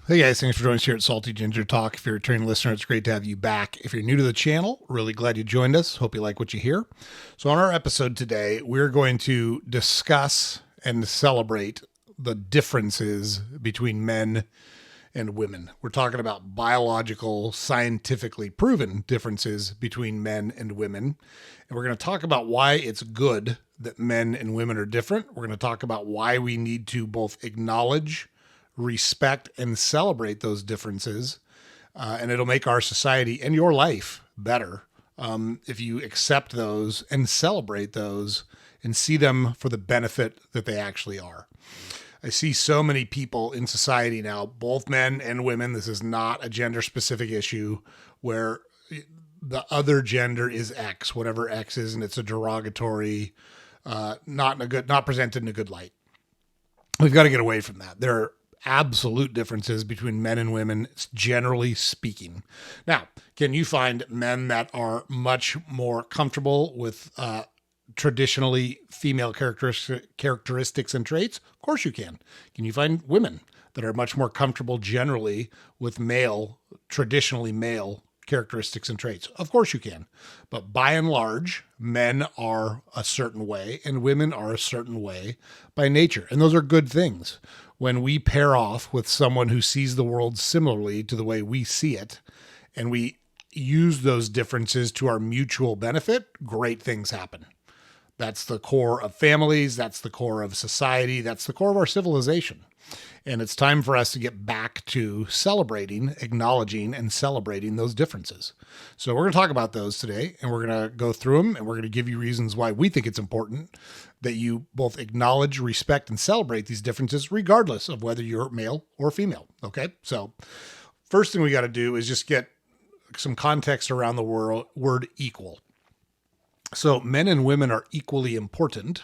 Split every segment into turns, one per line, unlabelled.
Hey guys, thanks for joining us here at Salty Ginger Talk. If you're a returning listener, it's great to have you back. If you're new to the channel, really glad you joined us. Hope you like what you hear. So on our episode today, we're going to discuss and celebrate the differences between men and women. We're talking about biological, scientifically proven differences between men and women. And we're going to talk about why it's good that men and women are different. We're going to talk about why we need to both acknowledge, respect, and celebrate those differences. And it'll make our society and your life better if you accept those and celebrate those and see them for the benefit that they actually are. I see so many people in society now, both men and women. This is not a gender specific issue where the other gender is X, whatever X is, and it's a derogatory, not presented in a good light. We've got to get away from that. There are absolute differences between men and women, generally speaking. Now, can you find men that are much more comfortable with traditionally female characteristics and traits? Of course you can. Can you find women that are much more comfortable generally with traditionally male characteristics and traits? Of course you can. But by and large, men are a certain way and women are a certain way by nature. And those are good things. When we pair off with someone who sees the world similarly to the way we see it, and we use those differences to our mutual benefit, great things happen. That's the core of families. That's the core of society. That's the core of our civilization. And it's time for us to get back to celebrating, acknowledging, and celebrating those differences. So we're going to talk about those today, and we're going to go through them, and we're going to give you reasons why we think it's important that you both acknowledge, respect, and celebrate these differences, regardless of whether you're male or female. Okay? So first thing we got to do is just get some context around the word equal. So men and women are equally important.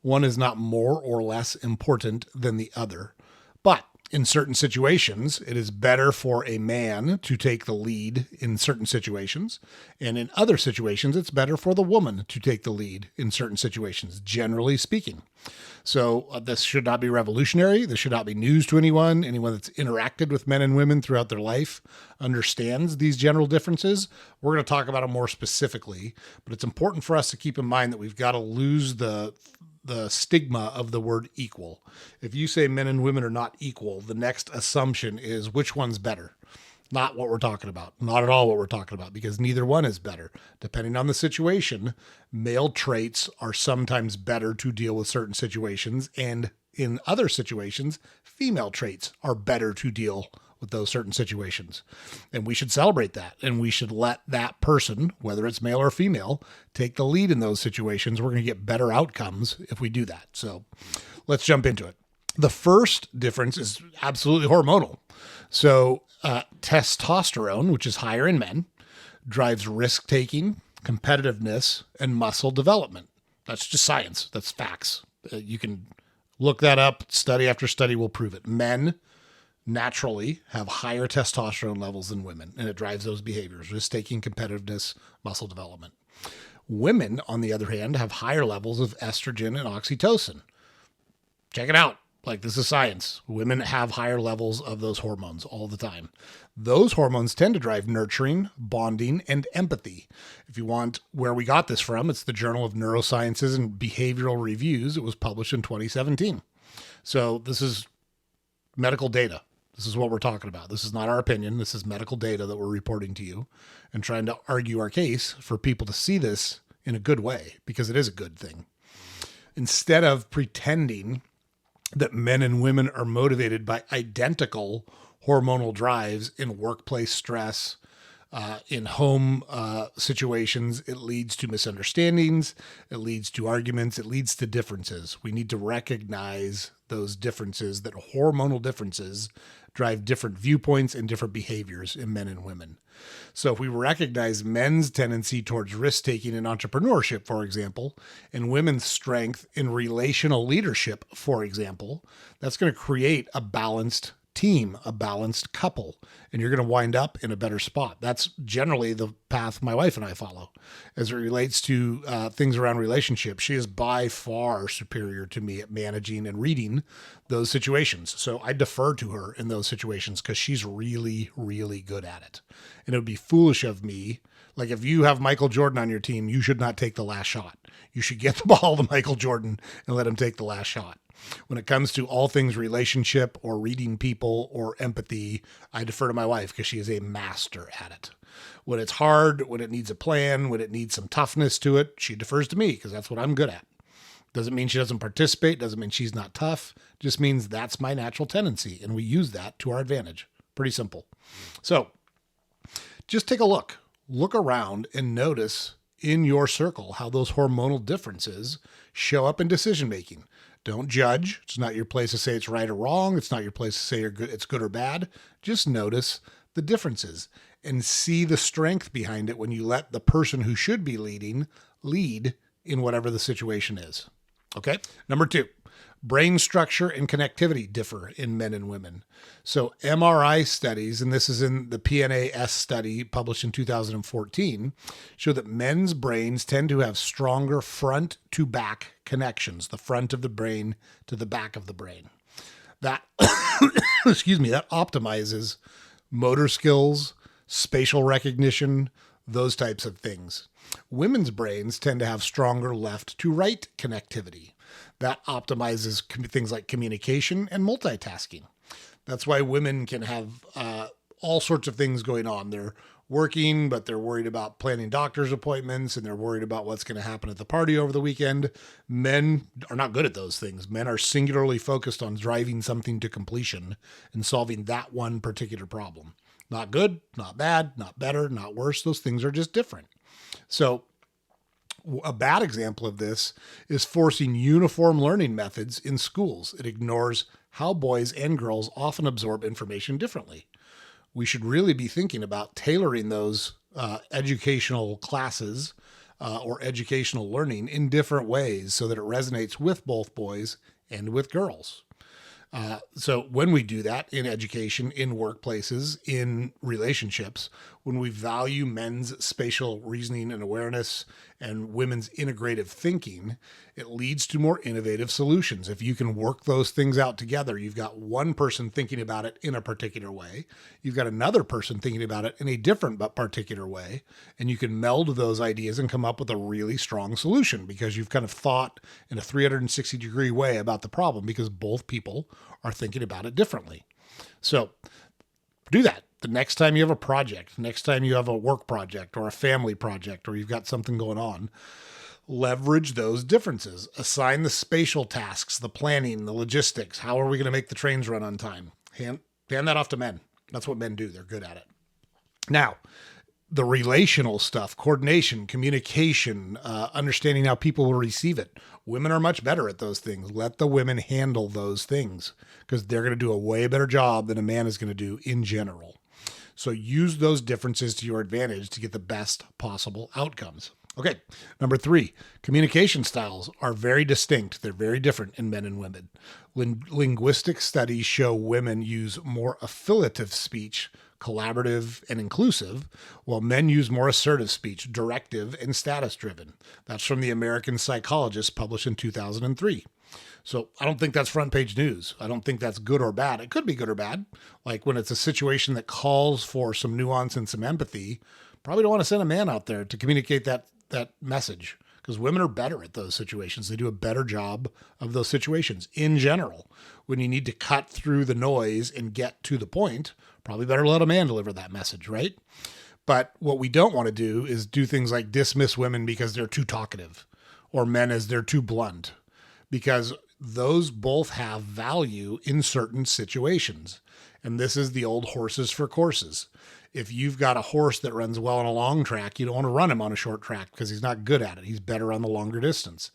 One is not more or less important than the other. But in certain situations, it is better for a man to take the lead in certain situations. And in other situations, it's better for the woman to take the lead in certain situations, generally speaking. So this should not be revolutionary. This should not be news to anyone. Anyone that's interacted with men and women throughout their life understands these general differences. We're going to talk about them more specifically, but it's important for us to keep in mind that we've got to lose the stigma of the word equal. If you say men and women are not equal, the next assumption is which one's better. Not what we're talking about. Not at all what we're talking about, because neither one is better. Depending on the situation, male traits are sometimes better to deal with certain situations, and in other situations, female traits are better to deal with those certain situations. And we should celebrate that, and we should let that person, whether it's male or female, take the lead in those situations. We're going to get better outcomes if we do that. So let's jump into it. The first difference is absolutely hormonal. So testosterone, which is higher in men, drives risk-taking, competitiveness, and muscle development. That's just science. That's facts. You can look that up. Study after study will prove it. Men naturally have higher testosterone levels than women, and it drives those behaviors: risk-taking, competitiveness, muscle development. Women, on the other hand, have higher levels of estrogen and oxytocin. Check it out. Like, this is science. Women have higher levels of those hormones all the time. Those hormones tend to drive nurturing, bonding, and empathy. If you want where we got this from, it's the Journal of Neurosciences and Behavioral Reviews. It was published in 2017. So this is medical data. This is what we're talking about. This is not our opinion. This is medical data that we're reporting to you and trying to argue our case for people to see this in a good way, because it is a good thing. Instead of pretending that men and women are motivated by identical hormonal drives in workplace stress, in home situations, it leads to misunderstandings, it leads to arguments, it leads to differences. We need to recognize those differences, that hormonal differences drive different viewpoints and different behaviors in men and women. So if we recognize men's tendency towards risk-taking and entrepreneurship, for example, and women's strength in relational leadership, for example, that's going to create a balanced team, a balanced couple, and you're going to wind up in a better spot. That's generally the path my wife and I follow. As it relates to things around relationships, she is by far superior to me at managing and reading those situations. So I defer to her in those situations because she's really, really good at it. And it would be foolish of me. Like if you have Michael Jordan on your team, you should not take the last shot. You should get the ball to Michael Jordan and let him take the last shot. When it comes to all things relationship or reading people or empathy, I defer to my wife because she is a master at it. When it's hard, when it needs a plan, when it needs some toughness to it, she defers to me because that's what I'm good at. Doesn't mean she doesn't participate, doesn't mean she's not tough, just means that's my natural tendency, and we use that to our advantage. Pretty simple. So just take a look. Look around and notice in your circle how those hormonal differences show up in decision making. Don't judge. It's not your place to say it's right or wrong. It's not your place to say it's good or bad. Just notice the differences and see the strength behind it when you let the person who should be leading lead in whatever the situation is. Okay. Number 2, brain structure and connectivity differ in men and women. So MRI studies, and this is in the PNAS study published in 2014, show that men's brains tend to have stronger front to back connections, the front of the brain to the back of the brain. That, that optimizes motor skills, spatial recognition, those types of things. Women's brains tend to have stronger left to right connectivity. That optimizes things like communication and multitasking. That's why women can have all sorts of things going on. They're working, but they're worried about planning doctor's appointments and they're worried about what's going to happen at the party over the weekend. Men are not good at those things. Men are singularly focused on driving something to completion and solving that one particular problem. Not good, not bad, not better, not worse. Those things are just different. So a bad example of this is forcing uniform learning methods in schools. It ignores how boys and girls often absorb information differently. We should really be thinking about tailoring those educational classes or educational learning in different ways so that it resonates with both boys and with girls. So when we do that in education, in workplaces, in relationships, when we value men's spatial reasoning and awareness and women's integrative thinking, it leads to more innovative solutions. If you can work those things out together, you've got one person thinking about it in a particular way. You've got another person thinking about it in a different but particular way. And you can meld those ideas and come up with a really strong solution because you've kind of thought in a 360-degree way about the problem because both people are thinking about it differently. So do that. The next time you have a project, next time you have a work project or a family project, or you've got something going on, leverage those differences. Assign the spatial tasks, the planning, the logistics. How are we going to make the trains run on time? Hand that off to men. That's what men do. They're good at it. Now, the relational stuff, coordination, communication, understanding how people will receive it. Women are much better at those things. Let the women handle those things because they're going to do a way better job than a man is going to do in general. So use those differences to your advantage to get the best possible outcomes. Okay, number 3, communication styles are very distinct. They're very different in men and women. Linguistic studies show women use more affiliative speech, collaborative and inclusive, while men use more assertive speech, directive and status-driven. That's from the American Psychologist published in 2003. So I don't think that's front page news. I don't think that's good or bad. It could be good or bad. Like when it's a situation that calls for some nuance and some empathy, probably don't want to send a man out there to communicate that message because women are better at those situations. They do a better job of those situations in general. When you need to cut through the noise and get to the point, probably better let a man deliver that message, right? But what we don't want to do is do things like dismiss women because they're too talkative or men as they're too blunt, because those both have value in certain situations. And this is the old horses for courses. If you've got a horse that runs well on a long track, you don't want to run him on a short track because he's not good at it. He's better on the longer distance.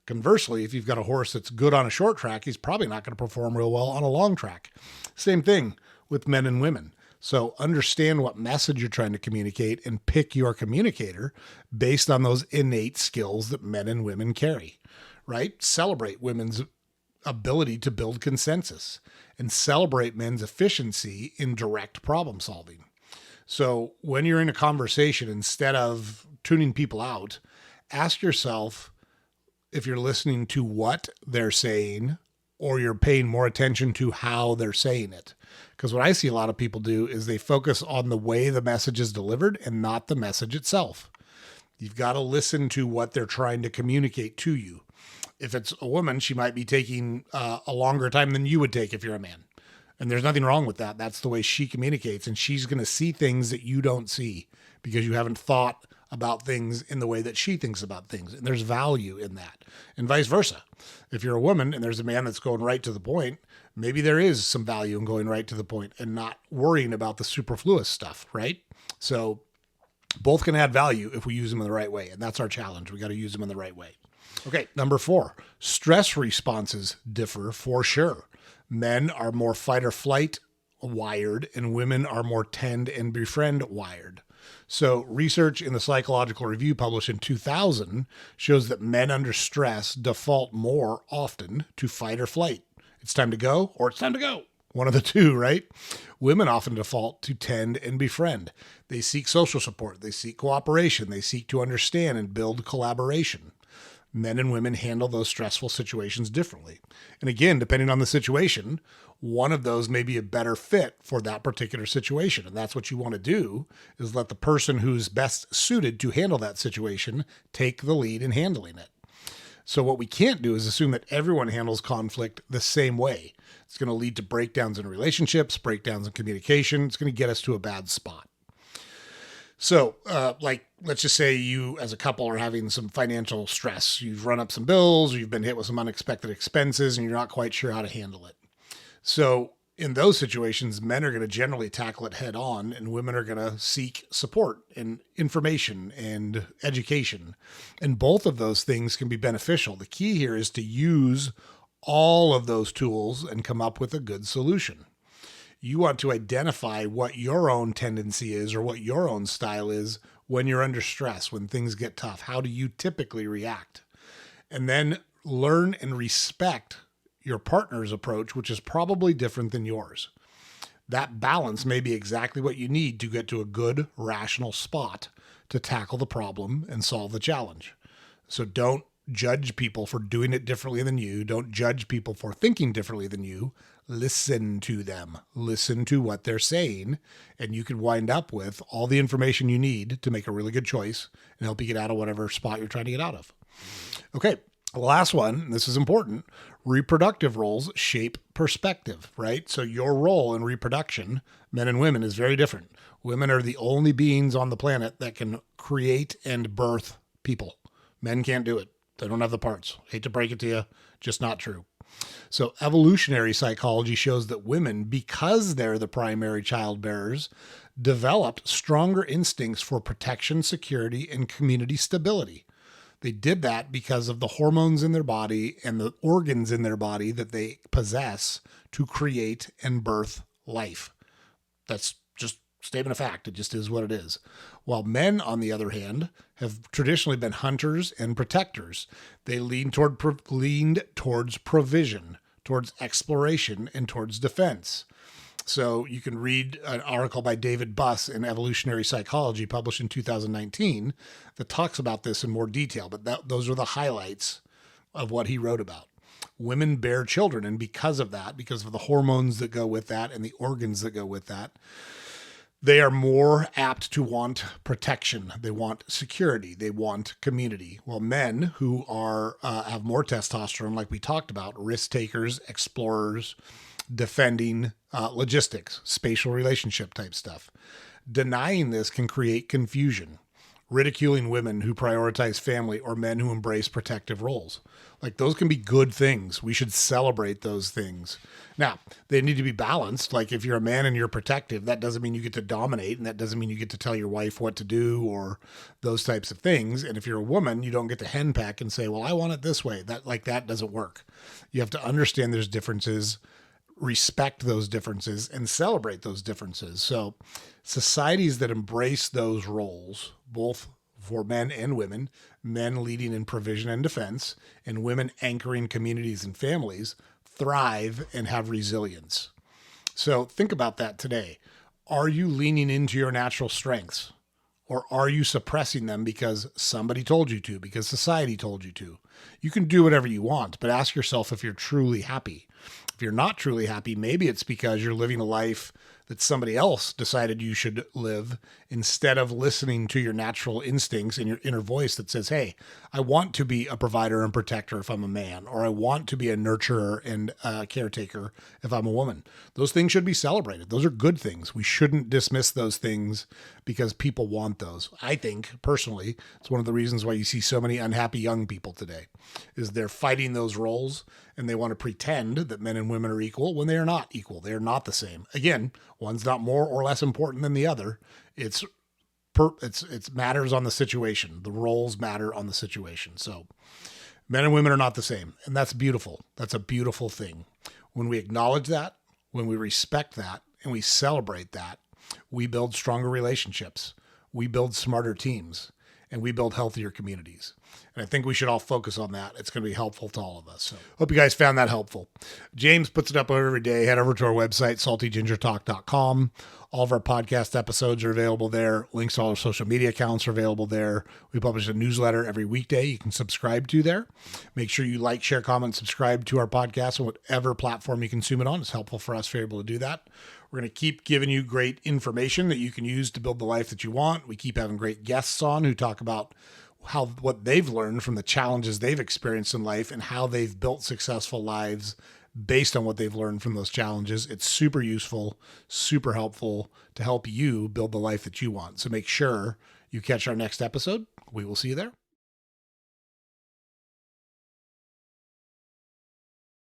Conversely, if you've got a horse that's good on a short track, he's probably not going to perform real well on a long track. Same thing with men and women. So understand what message you're trying to communicate and pick your communicator based on those innate skills that men and women carry, right? Celebrate women's ability to build consensus and celebrate men's efficiency in direct problem solving. So when you're in a conversation, instead of tuning people out, ask yourself if you're listening to what they're saying or you're paying more attention to how they're saying it. Because what I see a lot of people do is they focus on the way the message is delivered and not the message itself. You've got to listen to what they're trying to communicate to you. If it's a woman, she might be taking a longer time than you would take if you're a man. And there's nothing wrong with that. That's the way she communicates. And she's going to see things that you don't see because you haven't thought about things in the way that she thinks about things. And there's value in that. And vice versa. If you're a woman and there's a man that's going right to the point, maybe there is some value in going right to the point and not worrying about the superfluous stuff, right? So both can add value if we use them in the right way. And that's our challenge. We got to use them in the right way. Okay, number 4, stress responses differ for sure. Men are more fight or flight wired and women are more tend and befriend wired. So research in the Psychological Review published in 2000 shows that men under stress default more often to fight or flight. It's time to go or it's time to go. One of the two, right? Women often default to tend and befriend. They seek social support. They seek cooperation. They seek to understand and build collaboration. Men and women handle those stressful situations differently. And again, depending on the situation, one of those may be a better fit for that particular situation. And that's what you want to do, is let the person who's best suited to handle that situation take the lead in handling it. So what we can't do is assume that everyone handles conflict the same way. It's going to lead to breakdowns in relationships, breakdowns in communication. It's going to get us to a bad spot. So, let's just say you as a couple are having some financial stress. You've run up some bills, or you've been hit with some unexpected expenses, and you're not quite sure how to handle it. So in those situations, men are going to generally tackle it head on, and women are going to seek support and information and education. And both of those things can be beneficial. The key here is to use all of those tools and come up with a good solution. You want to identify what your own tendency is or what your own style is when you're under stress, when things get tough. How do you typically react? And then learn and respect your partner's approach, which is probably different than yours. That balance may be exactly what you need to get to a good, rational spot to tackle the problem and solve the challenge. So don't judge people for doing it differently than you. Don't judge people for thinking differently than you. Listen to them. Listen to what they're saying, and you can wind up with all the information you need to make a really good choice and help you get out of whatever spot you're trying to get out of. Okay, the last one, and this is important, reproductive roles shape perspective, right? So your role in reproduction, men and women, is very different. Women are the only beings on the planet that can create and birth people. Men can't do it. They don't have the parts. Hate to break it to you, just not true. So evolutionary psychology shows that women, because they're the primary child bearers, developed stronger instincts for protection, security, and community stability. They did that because of the hormones in their body and the organs in their body that they possess to create and birth life. That's just statement of fact. It just is what it is. While men, on the other hand, have traditionally been hunters and protectors. They leaned towards provision, towards exploration, and towards defense. So you can read an article by David Buss in Evolutionary Psychology published in 2019 that talks about this in more detail, but those are the highlights of what he wrote about. Women bear children, and because of that, because of the hormones that go with that and the organs that go with that, they are more apt to want protection. They want security. They want community. While men who are have more testosterone, like we talked about, risk takers, explorers, defending, logistics, spatial relationship type stuff. Denying this can create confusion. Ridiculing women who prioritize family or men who embrace protective roles. Like, those can be good things. We should celebrate those things. Now, they need to be balanced. Like, if you're a man and you're protective, that doesn't mean you get to dominate, and that doesn't mean you get to tell your wife what to do or those types of things. And if you're a woman, you don't get to henpeck and say, well, I want it this way. That doesn't work. You have to understand there's differences, respect those differences, and celebrate those differences. So societies that embrace those roles, both for men and women, men leading in provision and defense, and women anchoring communities and families, thrive and have resilience. So think about that today. Are you leaning into your natural strengths? Or are you suppressing them because somebody told you to, because society told you to? You can do whatever you want, but ask yourself if you're truly happy. If you're not truly happy, maybe it's because you're living a life that somebody else decided you should live instead of listening to your natural instincts and your inner voice that says, hey, I want to be a provider and protector if I'm a man, or I want to be a nurturer and a caretaker if I'm a woman. Those things should be celebrated. Those are good things. We shouldn't dismiss those things because people want those. I think, personally, it's one of the reasons why you see so many unhappy young people today, is they're fighting those roles and they want to pretend that men and women are equal when they are not equal. They are not the same. Again, one's not more or less important than the other. It matters on the situation. The roles matter on the situation. So men and women are not the same. And that's beautiful. That's a beautiful thing. When we acknowledge that, when we respect that, and we celebrate that, we build stronger relationships. We build smarter teams, and we build healthier communities. And I think we should all focus on that. It's going to be helpful to all of us. So hope you guys found that helpful. James puts it up every day. Head over to our website, saltygingertalk.com. All of our podcast episodes are available there. Links to all our social media accounts are available there. We publish a newsletter every weekday you can subscribe to there. Make sure you like, share, comment, subscribe to our podcast on whatever platform you consume it on. It's helpful for us to be able to do that. We're going to keep giving you great information that you can use to build the life that you want. We keep having great guests on who talk about what they've learned from the challenges they've experienced in life and how they've built successful lives based on what they've learned from those challenges. It's super useful, super helpful to help you build the life that you want. So make sure you catch our next episode. We will see you there.